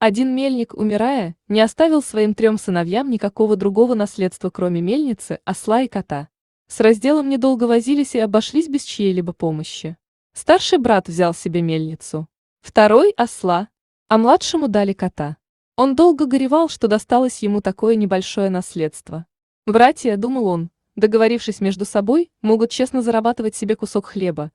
Один мельник, умирая, не оставил своим 3 сыновьям никакого другого наследства, кроме мельницы, осла и кота. С разделом недолго возились и обошлись без чьей-либо помощи. Старший брат взял себе мельницу, второй – осла, а младшему дали кота. Он долго горевал, что досталось ему такое небольшое наследство. Братья, думал он, договорившись между собой, могут честно зарабатывать себе кусок хлеба,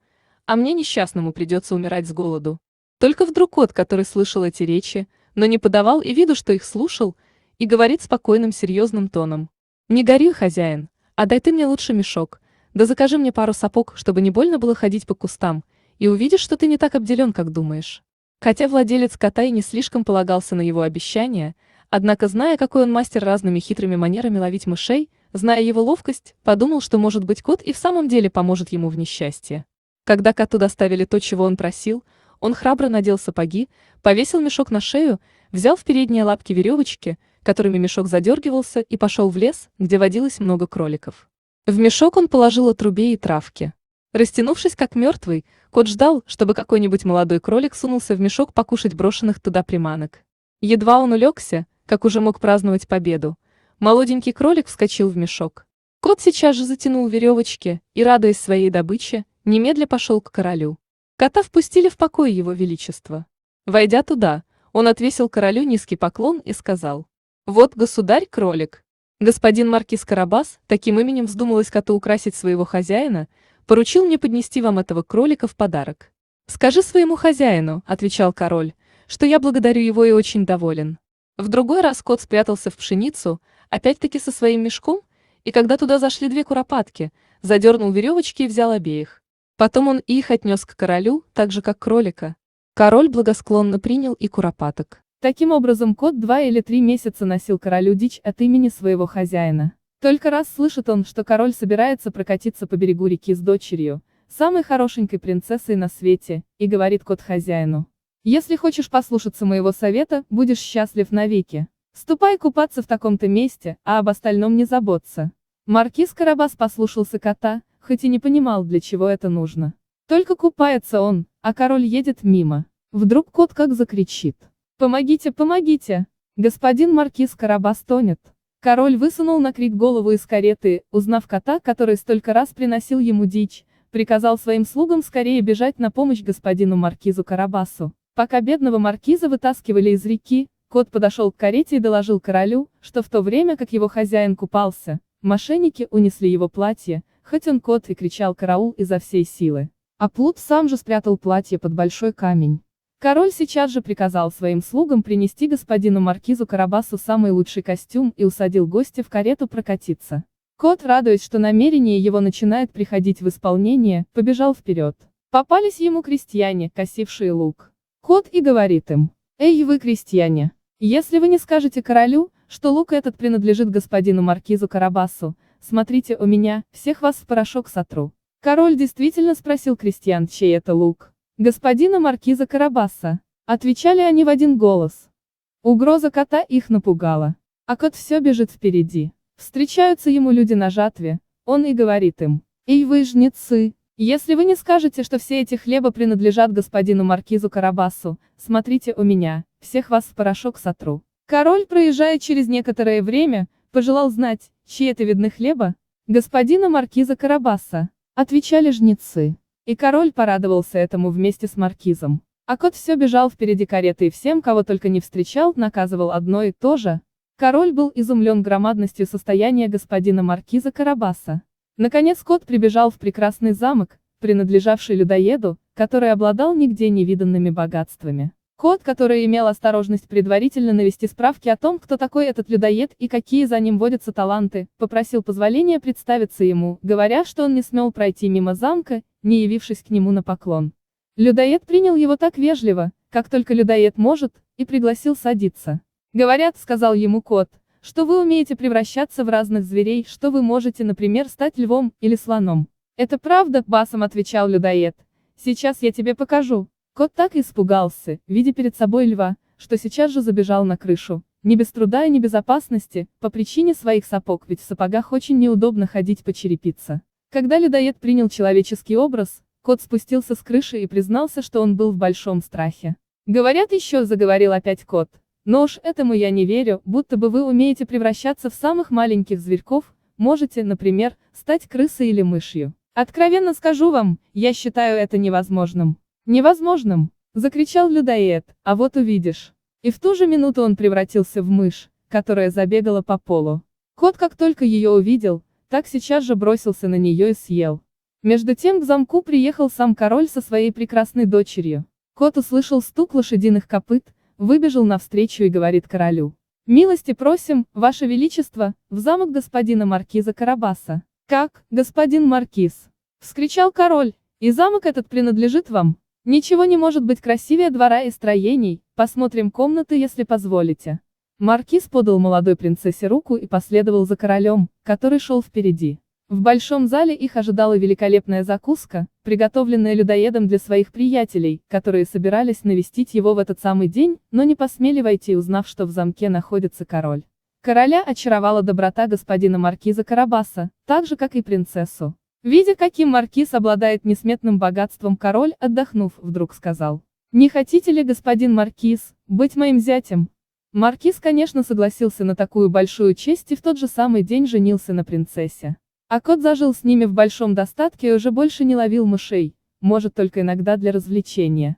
а мне несчастному придется умирать с голоду. Только вдруг кот, который слышал эти речи, но не подавал и виду, что их слушал, и говорит спокойным серьезным тоном: «Не гори, хозяин, а дай ты мне лучше мешок, да закажи мне пару сапог, чтобы не больно было ходить по кустам, и увидишь, что ты не так обделен, как думаешь». Хотя владелец кота и не слишком полагался на его обещания, однако, зная, какой он мастер разными хитрыми манерами ловить мышей, зная его ловкость, подумал, что, может быть, кот и в самом деле поможет ему в несчастье. Когда коту доставили то, чего он просил, он храбро надел сапоги, повесил мешок на шею, взял в передние лапки веревочки, которыми мешок задергивался, и пошел в лес, где водилось много кроликов. В мешок он положил отрубей и травки. Растянувшись как мертвый, кот ждал, чтобы какой-нибудь молодой кролик сунулся в мешок покушать брошенных туда приманок. Едва он улегся, как уже мог праздновать победу, молоденький кролик вскочил в мешок. Кот сейчас же затянул веревочки и, радуясь своей добыче, немедля пошел к королю. Кота впустили в покой его величества. Войдя туда, он отвесил королю низкий поклон и сказал: «Вот, государь-кролик, господин маркиз Карабас, таким именем вздумалось коту украсить своего хозяина, поручил мне поднести вам этого кролика в подарок». «Скажи своему хозяину», — отвечал король, — «что я благодарю его и очень доволен». В другой раз кот спрятался в пшеницу, опять-таки со своим мешком, и когда туда зашли 2 куропатки, задернул веревочки и взял обеих. Потом он их отнес к королю, так же как кролика. Король благосклонно принял и куропаток. Таким образом, кот 2 или 3 месяца носил королю дичь от имени своего хозяина. Только раз слышит он, что король собирается прокатиться по берегу реки с дочерью, самой хорошенькой принцессой на свете, и говорит кот хозяину: «Если хочешь послушаться моего совета, будешь счастлив навеки. Ступай купаться в таком-то месте, а об остальном не заботься». Маркиз Карабас послушался кота, хоть и не понимал, для чего это нужно. Только купается он, а король едет мимо. Вдруг кот как закричит: «Помогите, помогите! Господин маркиз Карабас тонет!» Король высунул на крик голову из кареты, узнав кота, который столько раз приносил ему дичь, приказал своим слугам скорее бежать на помощь господину маркизу Карабасу. Пока бедного маркиза вытаскивали из реки, кот подошел к карете и доложил королю, что в то время, как его хозяин купался, мошенники унесли его платье, хоть он кот и кричал «караул» изо всей силы. А плут сам же спрятал платье под большой камень. Король сейчас же приказал своим слугам принести господину маркизу Карабасу самый лучший костюм и усадил гостя в карету прокатиться. Кот, радуясь, что намерение его начинает приходить в исполнение, побежал вперед. Попались ему крестьяне, косившие лук. Кот и говорит им: «Эй вы, крестьяне, если вы не скажете королю, что лук этот принадлежит господину маркизу Карабасу, смотрите у меня, всех вас в порошок сотру». Король действительно спросил крестьян, чей это лук. «Господина маркиза Карабаса», — отвечали они в один голос. Угроза кота их напугала. А кот все бежит впереди. Встречаются ему люди на жатве, он и говорит им: «Эй вы, жнецы, если вы не скажете, что все эти хлеба принадлежат господину маркизу Карабасу, смотрите у меня, всех вас в порошок сотру». Король, проезжая через некоторое время, пожелал знать, чьи это видны хлеба. «Господина маркиза Карабаса», — отвечали жнецы. И король порадовался этому вместе с маркизом. А кот все бежал впереди кареты и всем, кого только не встречал, наказывал одно и то же. Король был изумлен громадностью состояния господина маркиза Карабаса. Наконец кот прибежал в прекрасный замок, принадлежавший людоеду, который обладал нигде не виданными богатствами. Кот, который имел осторожность предварительно навести справки о том, кто такой этот людоед и какие за ним водятся таланты, попросил позволения представиться ему, говоря, что он не смел пройти мимо замка, не явившись к нему на поклон. Людоед принял его так вежливо, как только людоед может, и пригласил садиться. «Говорят, — сказал ему кот, — что вы умеете превращаться в разных зверей, что вы можете, например, стать львом или слоном». «Это правда, — басом отвечал людоед. — Сейчас я тебе покажу». Кот так испугался, видя перед собой льва, что сейчас же забежал на крышу, не без труда и не без опасности, по причине своих сапог, ведь в сапогах очень неудобно ходить по черепице. Когда людоед принял человеческий образ, кот спустился с крыши и признался, что он был в большом страхе. «Говорят еще, — заговорил опять кот, Но уж этому я не верю, будто бы вы умеете превращаться в самых маленьких зверьков, можете, например, стать крысой или мышью. Откровенно скажу вам, я считаю это невозможным. Невозможным! Закричал людоед, а вот увидишь. И в ту же минуту он превратился в мышь, которая забегала по полу. Кот как только ее увидел, так сейчас же бросился на нее и съел. Между тем к замку приехал сам король со своей прекрасной дочерью. Кот услышал стук лошадиных копыт, выбежал навстречу и говорит королю: «Милости просим, ваше величество, в замок господина маркиза Карабаса». «Как, господин маркиз?» — вскричал король, «и замок этот принадлежит вам? Ничего не может быть красивее двора и строений, посмотрим комнаты, если позволите». Маркиз подал молодой принцессе руку и последовал за королем, который шел впереди. В большом зале их ожидала великолепная закуска, приготовленная людоедом для своих приятелей, которые собирались навестить его в этот самый день, но не посмели войти, узнав, что в замке находится король. Короля очаровала доброта господина маркиза Карабаса, так же, как и принцессу. Видя, каким маркиз обладает несметным богатством, король, отдохнув, вдруг сказал: «Не хотите ли, господин маркиз, быть моим зятем?» Маркиз, конечно, согласился на такую большую честь и в тот же самый день женился на принцессе. А кот зажил с ними в большом достатке и уже больше не ловил мышей, может только иногда для развлечения.